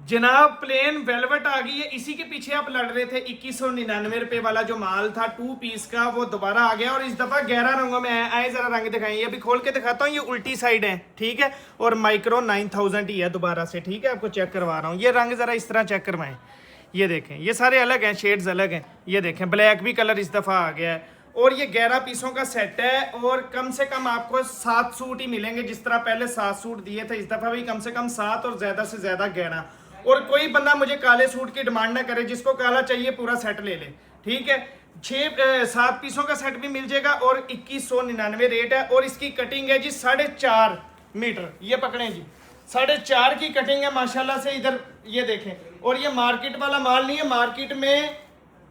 जनाब plane velvet आ गई है। इसी के पीछे आप लड़ रहे थे। 2199 रुपए वाला जो माल था 2 पीस का, वो दोबारा आ गया और इस दफा 11 रंगों में है। आए जरा रंग दिखाएं। ये अभी खोल के दिखाता हूँ। ये उल्टी साइड है, ठीक है, और माइक्रो 9000 ही है दोबारा से, ठीक है। आपको चेक करवा रहा हूँ। ये रंग जरा इस तरह चेक करवाएं। ये देखें, ये सारे अलग हैं, शेड्स अलग हैं। ये देखें, ब्लैक भी कलर इस दफा आ गया है और ये 11 पीसों का सेट है और कम से कम आपको 7 सूट ही मिलेंगे। जिस तरह पहले 7 सूट दिए थे, इस दफा भी कम से कम 7 और ज्यादा से ज्यादा 11। और कोई बंदा मुझे काले सूट की डिमांड ना करे। जिसको काला चाहिए पूरा सेट ले ले, ठीक है। 7 पीसों का सेट भी मिल जाएगा और 2199 रेट है। और इसकी कटिंग है जी 4.5 मीटर। ये पकड़ें जी, 4.5 की कटिंग है माशाल्लाह से। इधर ये देखें, और ये मार्केट वाला माल नहीं है। मार्केट में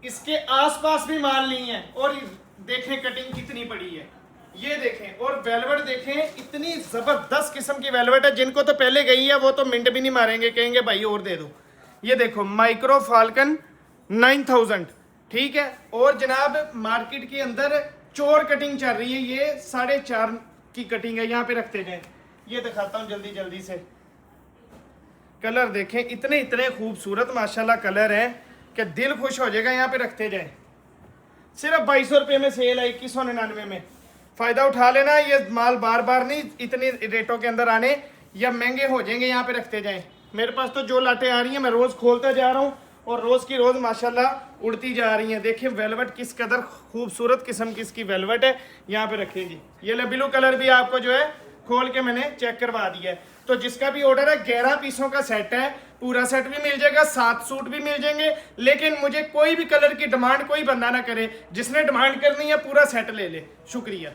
इसके आसपास भी माल नहीं है। और देखें कटिंग कितनी बड़ी है, ये देखें। और वेलवेट देखें, इतनी जबरदस्त किस्म की वेलवेट है। जिनको तो पहले गई है वो तो मिनट भी नहीं मारेंगे, कहेंगे भाई और दे दो। ये देखो, माइक्रो फाल्कन 9000, ठीक है। और जनाब मार्केट के अंदर चोर कटिंग चल रही है। ये 4.5 की कटिंग है। यहाँ पे रखते जाए, ये दिखाता हूँ जल्दी जल्दी से। कलर देखें, इतने इतने खूबसूरत माशाल्लाह कलर है कि दिल खुश हो जाएगा। यहाँ पे रखते जाए। सिर्फ 2200 रुपये में सेल है, 2199 में। फ़ायदा उठा लेना। ये माल बार बार नहीं इतने रेटों के अंदर आने, या महंगे हो जाएंगे। यहाँ पे रखते जाएं। मेरे पास तो जो लाटें आ रही हैं मैं रोज़ खोलता जा रहा हूँ और रोज़ की रोज़ माशाल्लाह उड़ती जा रही हैं। देखिए वेलवेट किस कदर खूबसूरत किस्म की इसकी वेलवेट है। यहाँ पे रखेगी। ये ले ब्लू कलर भी आपको जो है खोल के मैंने चेक करवा दिया है। तो जिसका भी ऑर्डर है 11 पीसों का सेट है। पूरा सेट भी मिल जाएगा, 7 सूट भी मिल जाएंगे। लेकिन मुझे कोई भी कलर की डिमांड कोई बंदा ना करे। जिसने डिमांड करनी है पूरा सेट ले ले। शुक्रिया।